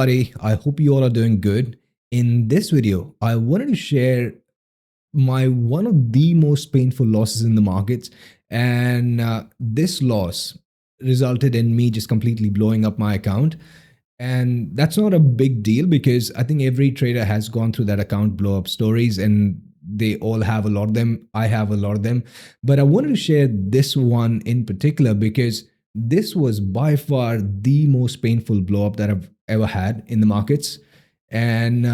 Buddy, I hope you all are doing good. In this video, I wanted to share my one of the most painful losses in the markets, and this loss resulted in me just completely blowing up my account. And that's not a big deal because I think every trader has gone through that account blow up stories, and they all have a lot of them. I have a lot of them, but I wanted to share this one in particular because this was by far the most painful blow up that I've ever had in the markets. And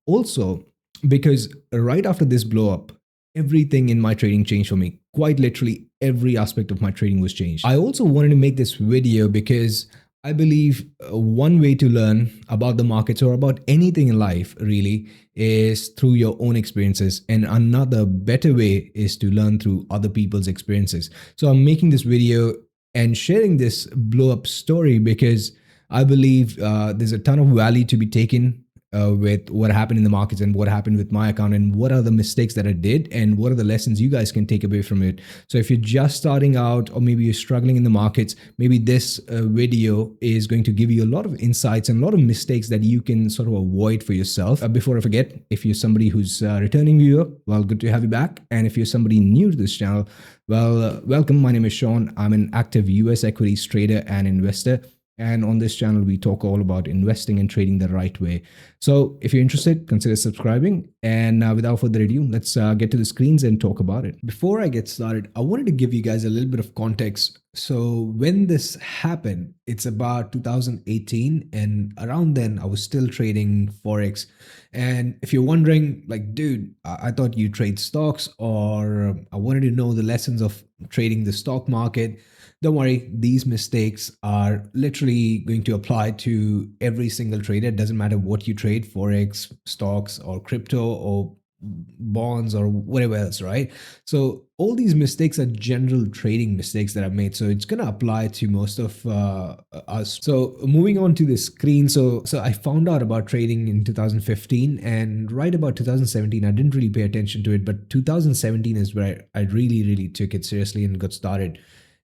also because right after this blow up, everything in my trading changed for me. Quite literally, every aspect of my trading was changed. I also wanted to make this video because I believe one way to learn about the markets or about anything in life really is through your own experiences. And another better way is to learn through other people's experiences. So I'm making this video and sharing this blow up story because I believe there's a ton of value to be taken with what happened in the markets and what happened with my account and what are the mistakes that I did and what are the lessons you guys can take away from it. So if you're just starting out or maybe you're struggling in the markets, maybe this video is going to give you a lot of insights and a lot of mistakes that you can sort of avoid for yourself. Before I forget, if you're somebody who's a returning viewer, well, good to have you back. And if you're somebody new to this channel, well, welcome. My name is Shaun. I'm an active US equities trader and investor. And on this channel, we talk all about investing and trading the right way. So if you're interested, consider subscribing. And without further ado, let's get to the screens and talk about it. Before I get started, I wanted to give you guys a little bit of context. So when this happened, it's about 2018. And around then, I was still trading Forex. And if you're wondering, like, dude, I thought you trade stocks, or I wanted to know the lessons of trading the stock market. Don't worry, these mistakes are literally going to apply to every single trader. It doesn't matter what you trade, Forex, stocks, or crypto, or bonds, or whatever else, right? So all these mistakes are general trading mistakes that I've made. So it's going to apply to most of us. So moving on to the screen. So I found out about trading in 2015, and right about 2017, I didn't really pay attention to it. But 2017 is where I really took it seriously and got started.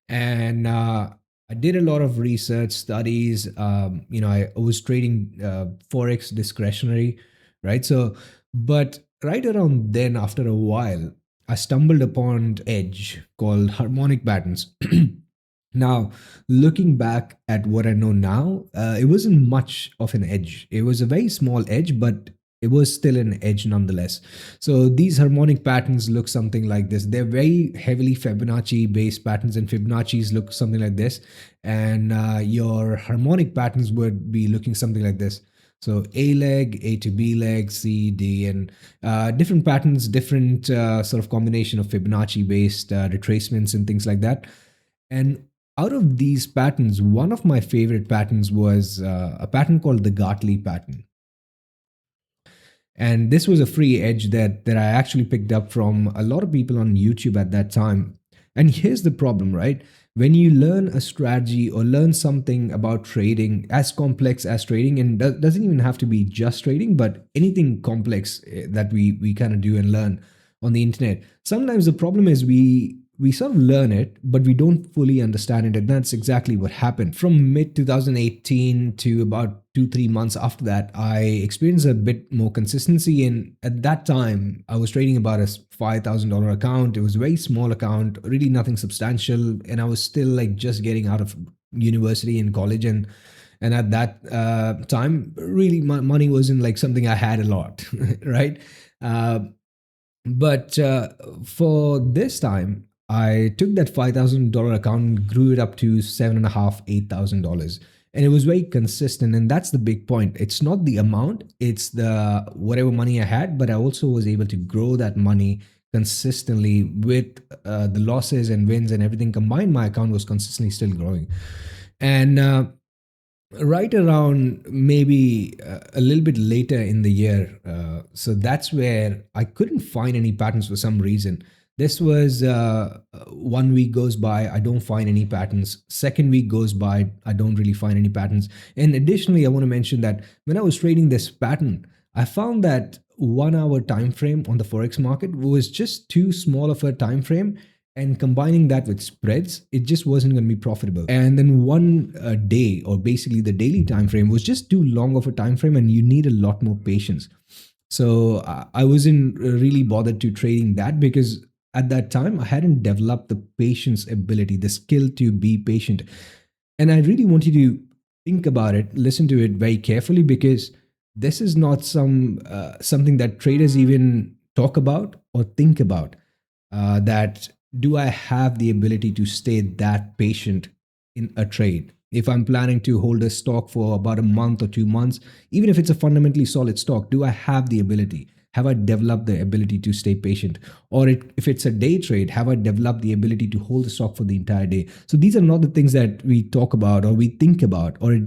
And I did a lot of research studies. I was trading Forex discretionary, right? So, but right around then, after a while, I stumbled upon edge called harmonic patterns. Now, looking back at what I know now, it wasn't much of an edge. It was a very small edge, but it was still an edge nonetheless. So these harmonic patterns look something like this. They're very heavily Fibonacci based patterns, and Fibonacci's look something like this. And your harmonic patterns would be looking something like this. So A leg, A to B leg, C, D, and different patterns, different sort of combination of Fibonacci based retracements and things like that. And out of these patterns, one of my favorite patterns was a pattern called the Gartley pattern. And this was a free edge that I actually picked up from a lot of people on YouTube at that time. And here's the problem, right? When you learn a strategy or learn something about trading as complex as trading, and doesn't even have to be just trading, but anything complex that we kind of do and learn on the internet, sometimes the problem is we sort of learn it, but we don't fully understand it. And that's exactly what happened. From mid 2018 to about 2-3 months after that, I experienced a bit more consistency. And at that time, I was trading about a $5,000 account. It was a very small account, really nothing substantial. And I was still like just getting out of university and college. And at that time, really, my money wasn't like something I had a lot, right? But for this time, I took that $5,000 account and grew it up to $7,500, $8,000. And it was very consistent. And that's the big point. It's not the amount, it's the whatever money I had, but I also was able to grow that money consistently with the losses and wins and everything combined. My account was consistently still growing. And right around maybe a little bit later in the year, so that's where I couldn't find any patterns for some reason. This was 1 week goes by, I don't find any patterns. Second week goes by, I don't really find any patterns. And additionally, I want to mention that when I was trading this pattern, I found that 1 hour time frame on the Forex market was just too small of a time frame. and combining that with spreads, it just wasn't going to be profitable. And then one day, or basically the daily time frame, was just too long of a time frame, and you need a lot more patience. So I wasn't really bothered to trading that, because at that time I hadn't developed the patience ability, the skill to be patient. And I really want you to think about it, listen to it very carefully, because this is not something that traders even talk about or think about. That do I have the ability to stay that patient in a trade? If I'm planning to hold a stock for about a month or 2 months, even if it's a fundamentally solid stock, do I have the ability? Have I developed the ability to stay patient? Or if it's a day trade, have I developed the ability to hold the stock for the entire day? So these are not the things that we talk about or we think about, or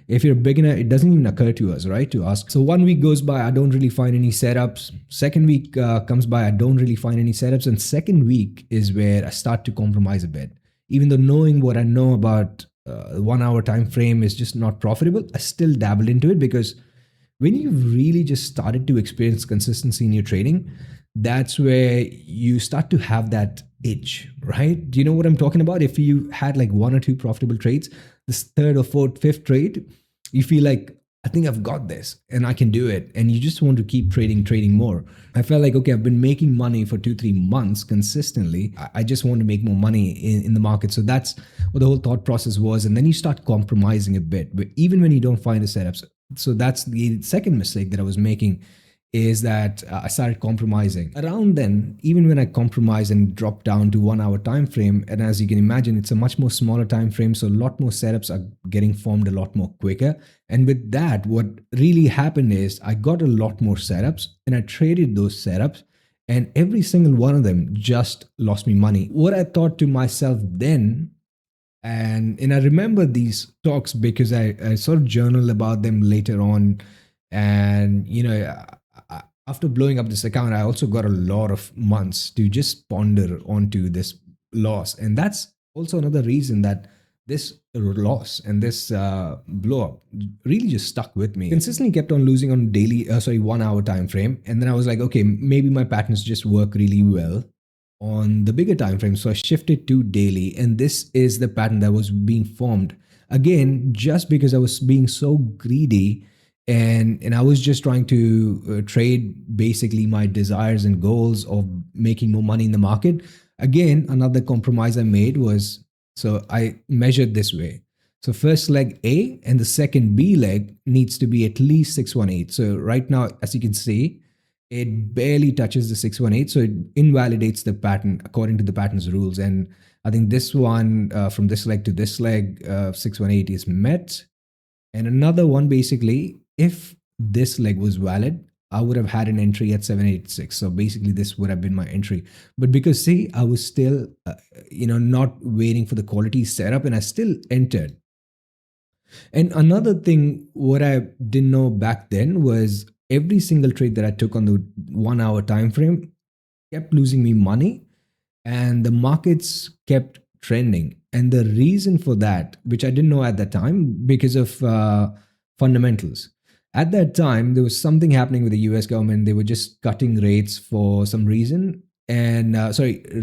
if you're a beginner, it doesn't even occur to us, right? To ask. So 1 week goes by, I don't really find any setups. Second week comes by, I don't really find any setups. And second week is where I start to compromise a bit. Even though knowing what I know about 1 hour time frame is just not profitable, I still dabbled into it, because when you really just started to experience consistency in your trading, that's where you start to have that itch, right? Do you know what I'm talking about? If you had like one or two profitable trades, this third or fourth, fifth trade, you feel like, I think I've got this and I can do it. And you just want to keep trading more. I felt like, okay, I've been making money for 2-3 months consistently. I just want to make more money in the market. So that's what the whole thought process was. And then you start compromising a bit, but even when you don't find the setups. So that's the second mistake that I was making, is that I started compromising. Around then, even when I compromised and dropped down to 1 hour time frame, and as you can imagine, it's a much more smaller time frame, so a lot more setups are getting formed a lot more quicker. And with that, what really happened is I got a lot more setups, and I traded those setups, and every single one of them just lost me money. What I thought to myself then, and I remember these talks because I sort of journal about them later on. And after blowing up this account, I also got a lot of months to just ponder onto this loss. And that's also another reason that this loss and this blow up really just stuck with me. Consistently kept on losing on daily 1 hour time frame, and then I was like, okay, maybe my patterns just work really well on the bigger time frame. So I shifted to daily, and this is the pattern that was being formed again, just because I was being so greedy, and I was just trying to trade basically my desires and goals of making more money in the market. Again, another compromise I made was, so I measured this way. So first leg A and the second B leg needs to be at least 618. So right now, as you can see, it barely touches the 618, so it invalidates the pattern according to the pattern's rules. And I think this one, from this leg to this leg, 618 is met. And another one, basically, if this leg was valid, I would have had an entry at 786. So basically, this would have been my entry. But because, see, I was still, not waiting for the quality setup, and I still entered. And another thing, what I didn't know back then was every single trade that I took on the 1 hour time frame kept losing me money, and the markets kept trending. And the reason for that, which I didn't know at that time, because of fundamentals. At that time, there was something happening with the US government. They were just cutting rates for some reason, and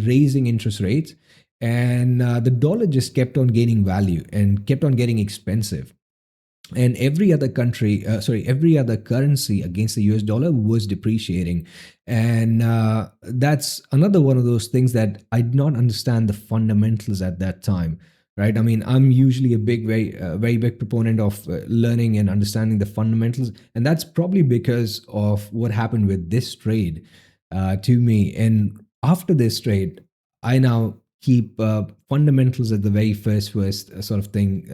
raising interest rates. And the dollar just kept on gaining value and kept on getting expensive. And every other every other currency against the US dollar was depreciating. And that's another one of those things that I did not understand the fundamentals at that time. Right. I mean, I'm usually a very big proponent of learning and understanding the fundamentals. And that's probably because of what happened with this trade to me. And after this trade, I now keep fundamentals at the very first sort of thing,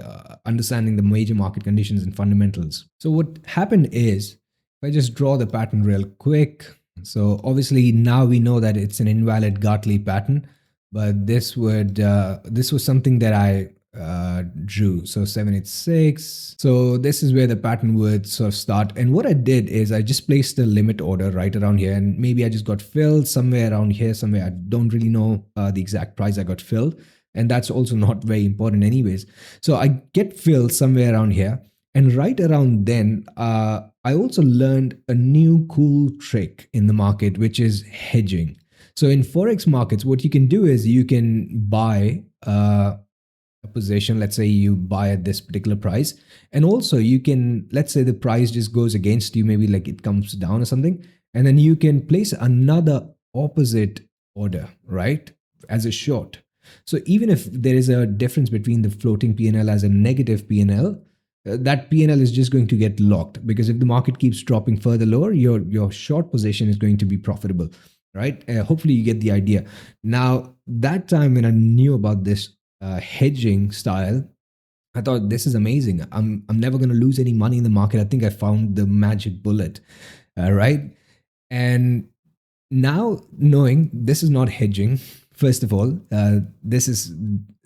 understanding the major market conditions and fundamentals. So what happened is, if I just draw the pattern real quick, so obviously now we know that it's an invalid Gartley pattern, but this was something that I drew. So 786. So this is where the pattern would sort of start. And what I did is I just placed a limit order right around here, and maybe I just got filled somewhere around here, somewhere. I don't really know the exact price I got filled. And that's also not very important anyways. So I get filled somewhere around here. And right around then, I also learned a new cool trick in the market, which is hedging. So in forex markets, what you can do is you can buy a position. Let's say you buy at this particular price, and also you can, let's say the price just goes against you, maybe like it comes down or something, and then you can place another opposite order, right, as a short. So even if there is a difference between the floating PNL as a negative PNL, that PNL is just going to get locked, because if the market keeps dropping further lower, your short position is going to be profitable, right? Hopefully you get the idea. Now, that time when I knew about this hedging style, I thought this is amazing. I'm never going to lose any money in the market. I think I found the magic bullet, right? And now knowing this is not hedging, first of all, this is,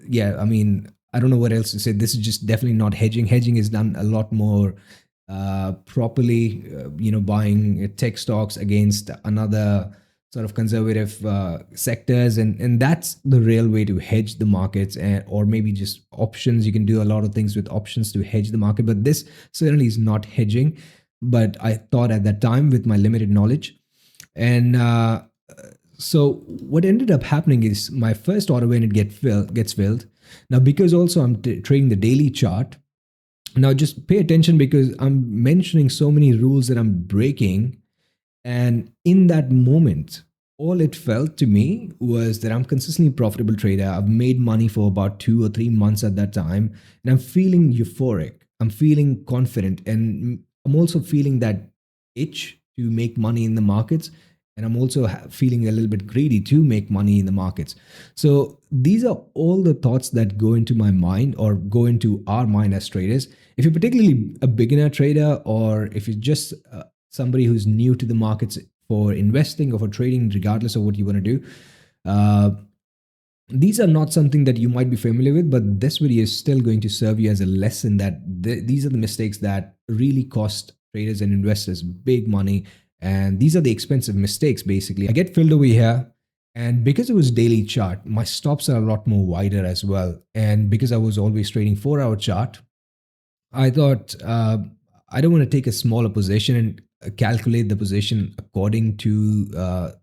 yeah, I mean, I don't know what else to say. This is just definitely not hedging. Hedging is done a lot more properly, buying tech stocks against another sort of conservative sectors, and that's the real way to hedge the markets. And or maybe just options. You can do a lot of things with options to hedge the market, but this certainly is not hedging. But I thought at that time, with my limited knowledge, and so what ended up happening is my first order, when it gets filled. Now, because also I'm trading the daily chart. Now just pay attention, because I'm mentioning so many rules that I'm breaking. And in that moment, all it felt to me was that I'm consistently profitable trader. I've made money for about 2 or 3 months at that time, and I'm feeling euphoric. I'm feeling confident, and I'm also feeling that itch to make money in the markets. And I'm also feeling a little bit greedy to make money in the markets. So these are all the thoughts that go into my mind, or go into our mind as traders. If you're particularly a beginner trader, or if you're just somebody who's new to the markets for investing or for trading, regardless of what you want to do, uh, these are not something that you might be familiar with, but this video is still going to serve you as a lesson that these are the mistakes that really cost traders and investors big money. And these are the expensive mistakes, basically. I get filled over here. And because it was daily chart, my stops are a lot more wider as well. And because I was always trading 4-hour chart, I thought I don't want to take a smaller position and calculate the position according to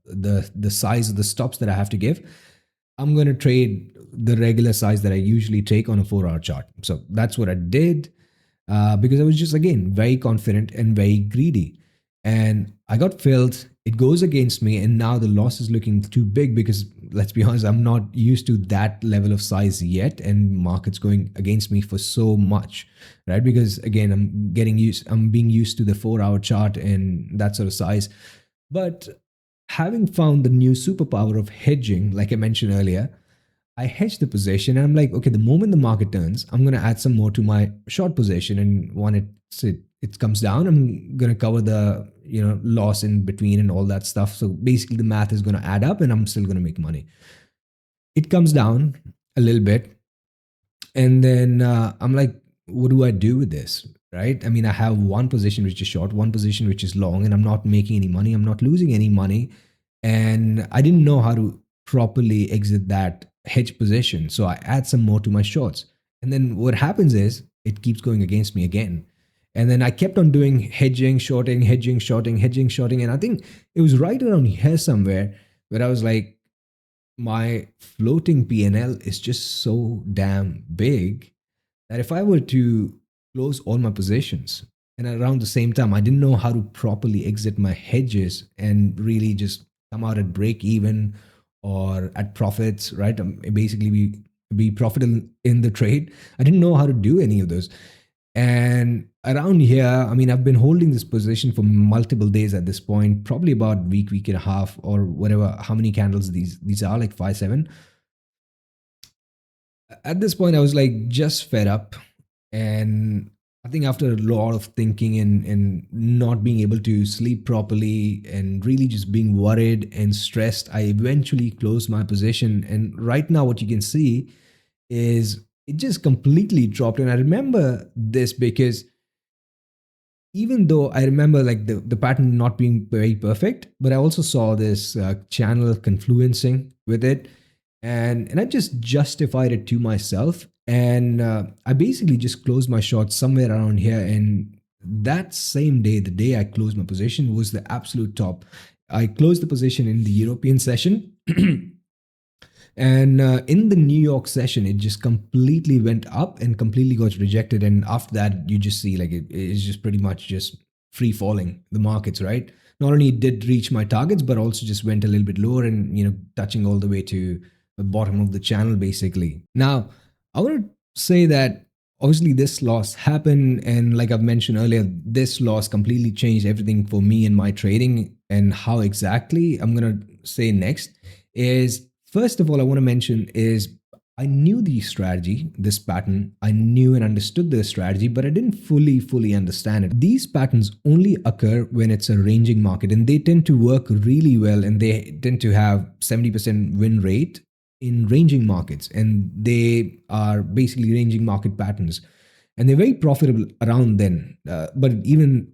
the size of the stops that I have to give. I'm going to trade the regular size that I usually take on a 4-hour chart. So that's what I did, because I was just, again, very confident and very greedy. And I got filled. It goes against me, and now the loss is looking too big, because let's be honest, I'm not used to that level of size yet, and market's going against me for so much, right? Because again, I'm being used to the 4-hour chart and that sort of size. But having found the new superpower of hedging, like I mentioned earlier, I hedge the position, and I'm like, okay, the moment the market turns, I'm going to add some more to my short position. And when it comes down, I'm going to cover the loss in between and all that stuff. So basically the math is going to add up, and I'm still going to make money. It comes down a little bit, and then I'm like, what do I do with this? Right? I mean, I have one position which is short, one position which is long, and I'm not making any money. I'm not losing any money. And I didn't know how to properly exit that hedge position. So I add some more to my shorts. And then what happens is it keeps going against me again. And then I kept on doing hedging, shorting, hedging, shorting, hedging, shorting. And I think it was right around here somewhere where I was like, my floating PNL is just so damn big that if I were to close all my positions, and around the same time, I didn't know how to properly exit my hedges and really just come out at break even or at profits, right? Basically, be profitable in the trade. I didn't know how to do any of those. And around here, I mean, I've been holding this position for multiple days at this point, probably about week and a half, or whatever, how many candles these are, like 5, 7. At this point, I was like just fed up. And I think after a lot of thinking and not being able to sleep properly and really just being worried and stressed, I eventually closed my position. And right now, what you can see is it just completely dropped. And I remember this because even though I remember like the pattern not being very perfect, but I also saw this channel confluencing with it. And I just justified it to myself. And I basically just closed my shot somewhere around here. And that same day, the day I closed my position, was the absolute top. I closed the position in the European session. And in the New York session, it just completely went up and completely got rejected. And after that, you just see like it's just pretty much just free falling the markets, right? Not only did reach my targets, but also just went a little bit lower and touching all the way to the bottom of the channel, basically. Now, I want to say that obviously this loss happened, and like I've mentioned earlier, this loss completely changed everything for me and my trading. And how exactly I'm gonna say next is, first of all, I want to mention is I knew the strategy, this pattern. I knew and understood the strategy, but I didn't fully understand it. These patterns only occur when it's a ranging market, and they tend to work really well, and they tend to have 70% win rate in ranging markets, and they are basically ranging market patterns, and they're very profitable around then. But even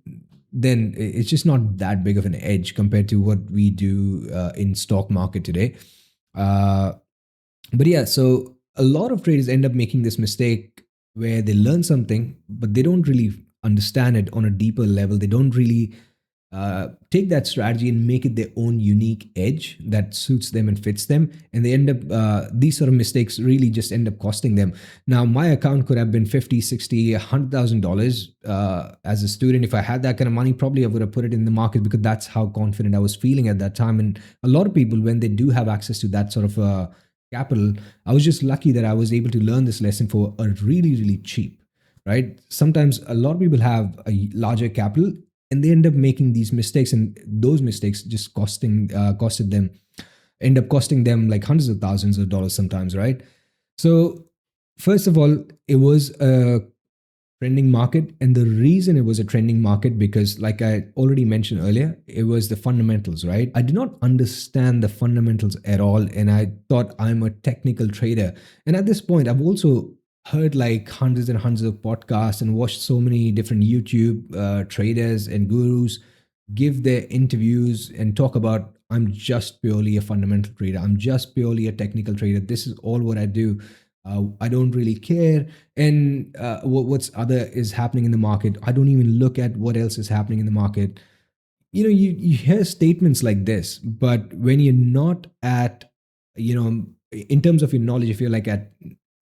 then, it's just not that big of an edge compared to what we do in stock market today. Uh, but yeah, so a lot of traders end up making this mistake where they learn something, but they don't really understand it on a deeper level. They don't really take that strategy and make it their own unique edge that suits them and fits them. And they end up, these sort of mistakes really just end up costing them. Now, my account could have been 50, 60, $100,000 as a student. If I had that kind of money, probably I would have put it in the market because that's how confident I was feeling at that time. And a lot of people, when they do have access to that sort of capital, I was just lucky that I was able to learn this lesson for a really cheap, right? Sometimes a lot of people have a larger capital and they end up making these mistakes, and those mistakes just end up costing them like hundreds of thousands of dollars sometimes, right? So first of all, it was a trending market, and the reason it was a trending market, because like I already mentioned earlier, it was the fundamentals, right? I did not understand the fundamentals at all, and I thought I'm a technical trader. And at this point, I've also heard like hundreds and hundreds of podcasts and watched so many different YouTube traders and gurus give their interviews and talk about, I'm just purely a fundamental trader, I'm just purely a technical trader, this is all what I do. I don't really care. And what's other is happening in the market, I don't even look at what else is happening in the market. You hear statements like this, but when you're not at, in terms of your knowledge, if you're like at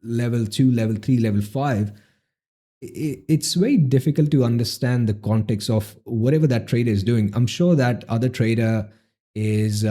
level 2, level 3, level 5, it's very difficult to understand the context of whatever that trader is doing. I'm sure that other trader is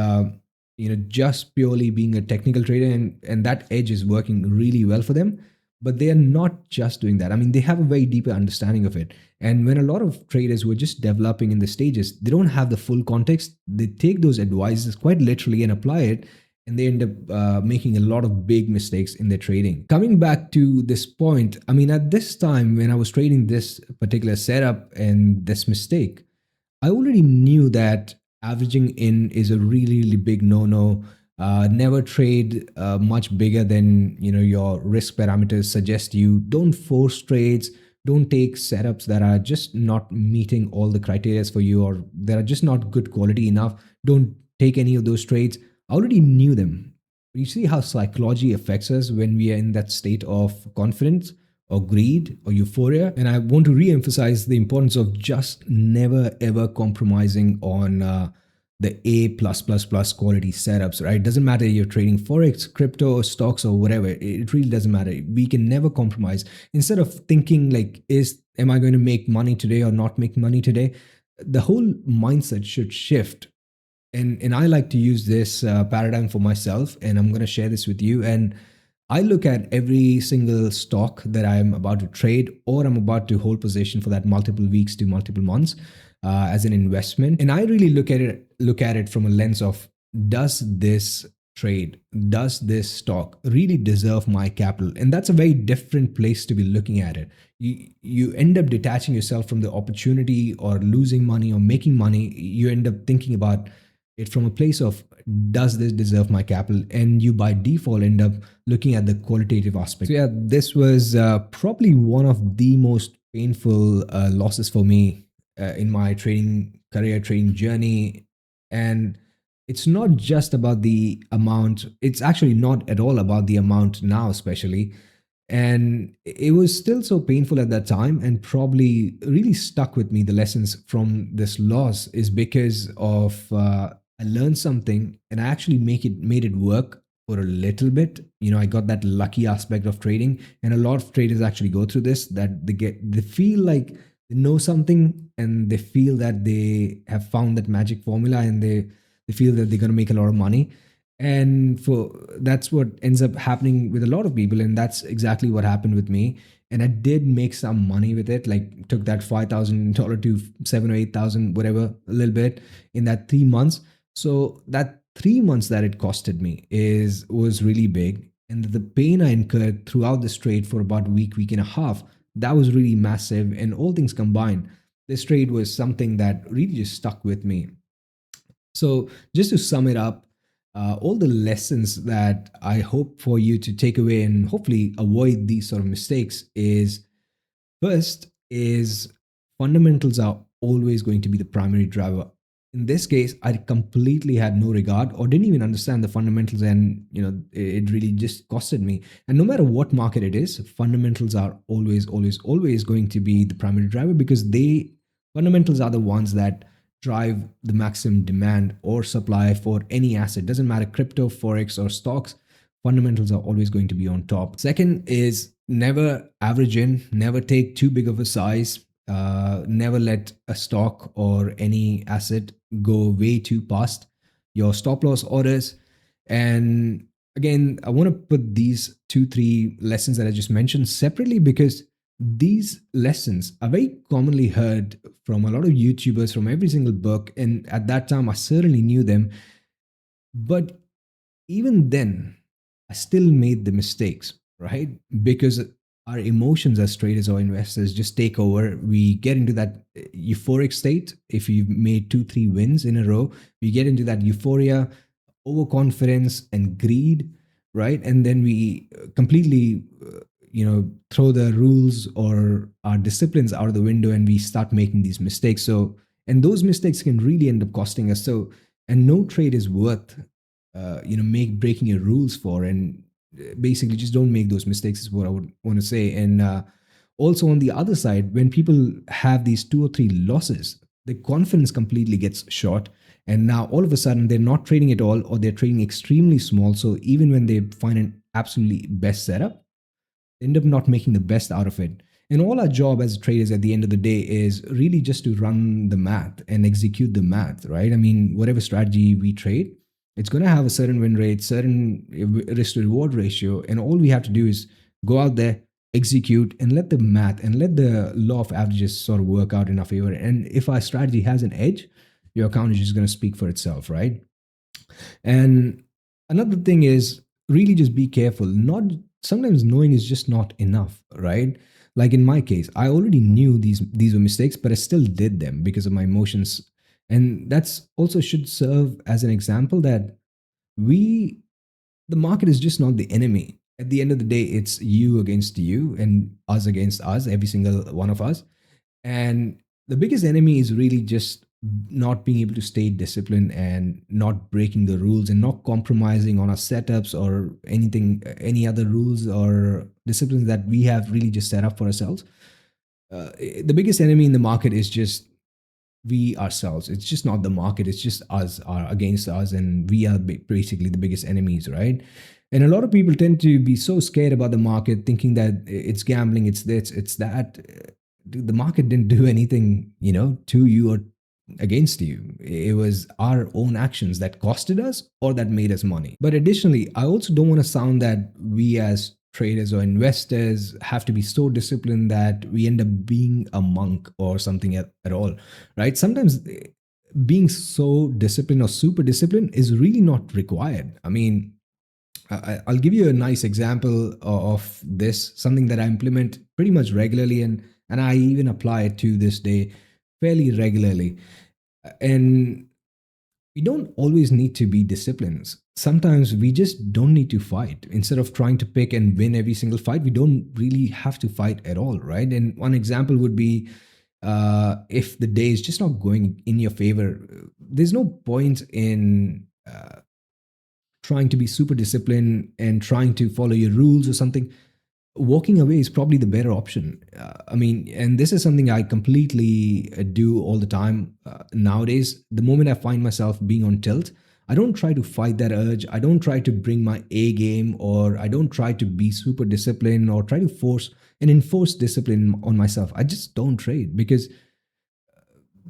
just purely being a technical trader, and that edge is working really well for them, but they are not just doing that. I mean, they have a very deeper understanding of it. And when a lot of traders who are just developing in the stages, they don't have the full context, they take those advices quite literally and apply it, and they end up making a lot of big mistakes in their trading. Coming back to this point, I mean, at this time when I was trading this particular setup and this mistake, I already knew that averaging in is a really big no-no. Never trade much bigger than your risk parameters suggest. You don't force trades. Don't take setups that are just not meeting all the criteria for you, or that are just not good quality enough. Don't take any of those trades. I already knew them. You see how psychology affects us when we are in that state of confidence or greed or euphoria. And I want to re-emphasize the importance of just never ever compromising on the A plus plus plus quality setups, right? It doesn't matter if you're trading Forex, crypto, stocks, or whatever. It really doesn't matter. We can never compromise. Instead of thinking like, am I going to make money today or not make money today? The whole mindset should shift. And I like to use this paradigm for myself, and I'm going to share this with you. And I look at every single stock that I'm about to trade or I'm about to hold position for that multiple weeks to multiple months as an investment, and I really look at it from a lens of, does this trade, does this stock really deserve my capital? And that's a very different place to be looking at it. You end up detaching yourself from the opportunity or losing money or making money. You end up thinking about it from a place of, does this deserve my capital? And you by default end up looking at the qualitative aspect. So yeah, this was probably one of the most painful losses for me in my trading career, trading journey. And it's not just about the amount, it's actually not at all about the amount now, especially. And it was still so painful at that time, and probably really stuck with me. The lessons from this loss is because of I learned something and I actually make it made it work for a little bit. I got that lucky aspect of trading, and a lot of traders actually go through this, that they feel like they know something, and they feel that they have found that magic formula, and they feel that they're going to make a lot of money. And for that's what ends up happening with a lot of people, and that's exactly what happened with me. And I did make some money with it, like took that $5,000 to 7 or 8,000, whatever, a little bit in that 3 months. So that 3 months that it costed me is was really big, and the pain I incurred throughout this trade for about a week and a half, that was really massive. And all things combined, this trade was something that really just stuck with me. So just to sum it up, all the lessons that I hope for you to take away and hopefully avoid these sort of mistakes is: first is fundamentals are always going to be the primary driver. In this case, I completely had no regard or didn't even understand the fundamentals, and it really just costed me. And no matter what market it is, fundamentals are always going to be the primary driver, because fundamentals are the ones that drive the maximum demand or supply for any asset. Doesn't matter, crypto, forex, or stocks, fundamentals are always going to be on top. Second is never average in, never take too big of a size, never let a stock or any asset go way too past your stop loss orders. And again, I want to put these 2 3 lessons that I just mentioned separately, because these lessons are very commonly heard from a lot of YouTubers, from every single book, and at that time I certainly knew them. But even then, I still made the mistakes, right? Because our emotions as traders or investors just take over. We get into that euphoric state. If you've made 2 3 wins in a row, we get into that euphoria, overconfidence, and greed, right? And then we completely throw the rules or our disciplines out of the window, and we start making these mistakes. So, and those mistakes can really end up costing us. So, and no trade is worth make breaking your rules for. And basically just don't make those mistakes is what I would want to say. And also on the other side, when people have these 2 or 3 losses, the confidence completely gets shot, and now all of a sudden they're not trading at all, or they're trading extremely small. So even when they find an absolutely best setup, end up not making the best out of it. And all our job as traders at the end of the day is really just to run the math and execute the math, right? I mean, whatever strategy we trade, it's going to have a certain win rate, certain risk to reward ratio. And all we have to do is go out there, execute, and let the math and let the law of averages sort of work out in our favor. And if our strategy has an edge, your account is just going to speak for itself, right? And another thing is really just be careful. Not sometimes knowing is just not enough, right? Like in my case, I already knew these were mistakes, but I still did them because of my emotions. And that's also should serve as an example that we the market is just not the enemy. At the end of the day, it's you against you and us against us, every single one of us. And the biggest enemy is really just not being able to stay disciplined and not breaking the rules and not compromising on our setups or anything, any other rules or disciplines that we have really just set up for ourselves. The biggest enemy in the market is just we ourselves. It's just not the market. It's just us are against us, and we are basically the biggest enemies, right? And a lot of people tend to be so scared about the market, thinking that it's gambling, it's this, it's that. The market didn't do anything, to you or against you. It was our own actions that costed us or that made us money. But additionally, I also don't want to sound that we as traders or investors have to be so disciplined that we end up being a monk or something at all, right? Sometimes being so disciplined or super disciplined is really not required. I mean, I'll give you a nice example of this, something that I implement pretty much regularly, and I even apply it to this day fairly regularly. And we don't always need to be disciplined. Sometimes we just don't need to fight. Instead of trying to pick and win every single fight, we don't really have to fight at all, right? And one example would be if the day is just not going in your favor, there's no point in trying to be super disciplined and trying to follow your rules or something. walking away is probably the better option. I mean, and this is something I completely do all the time nowadays. The moment I find myself being on tilt, I don't try to fight that urge. I don't try to bring my A game, or I don't try to be super disciplined or try to force and enforce discipline on myself. I just don't trade because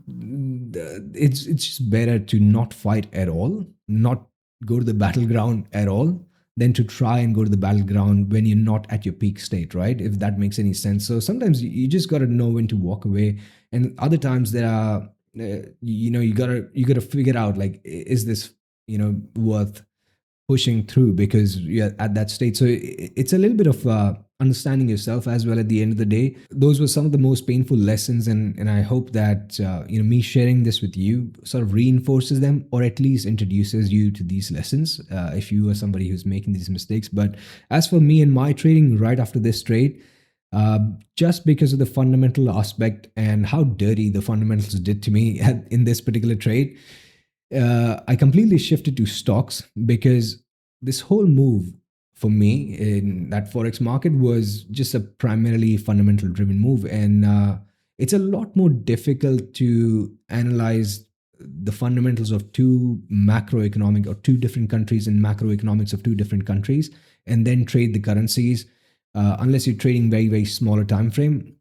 it's just better to not fight at all, not go to the battleground at all, than to try and go to the battleground when you're not at your peak state, right? If that makes any sense. So sometimes you just got to know when to walk away, and other times there are, you gotta figure out, like, is this worth pushing through because you're at that state. So it's a little bit of understanding yourself as well. At the end of the day, those were some of the most painful lessons, and I hope that me sharing this with you sort of reinforces them, or at least introduces you to these lessons if you are somebody who's making these mistakes. But as for me and my trading right after this trade, just because of the fundamental aspect and how dirty the fundamentals did to me in this particular trade, I completely shifted to stocks because this whole move for me in that forex market was just a primarily fundamental driven move, and it's a lot more difficult to analyze the fundamentals of two macroeconomic or two different countries and macroeconomics of two different countries, and then trade the currencies unless you're trading very smaller time frame.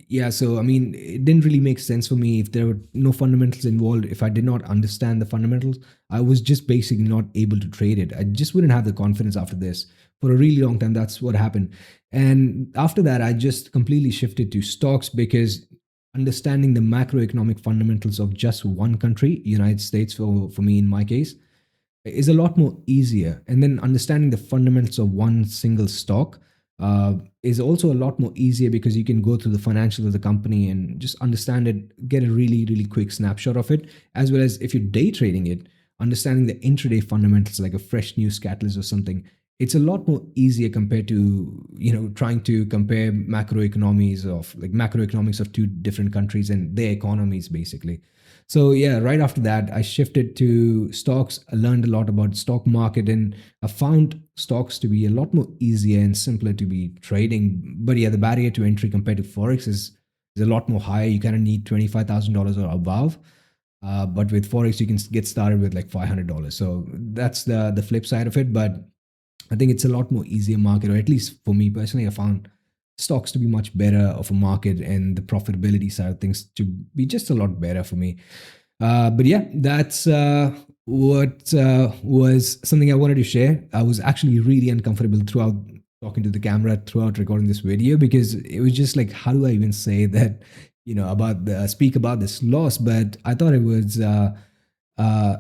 Yeah, so I mean, it didn't really make sense for me if there were no fundamentals involved. If I did not understand the fundamentals, I was just basically not able to trade it. I just wouldn't have the confidence after this for a really long time. That's what happened. And after that, I just completely shifted to stocks because understanding the macroeconomic fundamentals of just one country, United States, for me in my case, is a lot more easier. And then understanding the fundamentals of one single stock is also a lot more easier because you can go through the financials of the company and just understand it, get a really quick snapshot of it. As well as if you're day trading it, understanding the intraday fundamentals like a fresh news catalyst or something, it's a lot more easier compared to trying to compare macroeconomics of two different countries and their economies basically. So yeah, right after that, I shifted to stocks. I learned a lot about stock market, and I found stocks to be a lot more easier and simpler to be trading. But yeah, the barrier to entry compared to forex is a lot more higher. You kind of need $25,000 or above. But with forex, you can get started with like $500. So that's the flip side of it. But I think it's a lot more easier market, or at least for me personally, I found stocks to be much better of a market, and the profitability side of things to be just a lot better for me. But yeah, that's what was something I wanted to share. I was actually really uncomfortable throughout talking to the camera, throughout recording this video, because it was just like, how do I even say that, speak about this loss? But I thought it was an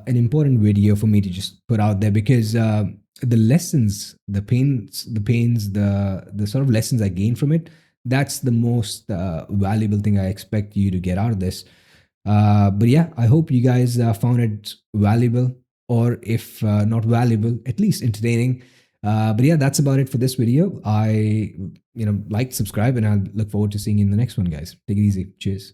important video for me to just put out there because the lessons, the sort of lessons I gained from it, that's the most valuable thing I expect you to get out of this. But yeah, I hope you guys found it valuable, or if not valuable, at least entertaining. But yeah, that's about it for this video. I, like, subscribe, and I look forward to seeing you in the next one, guys. Take it easy. Cheers.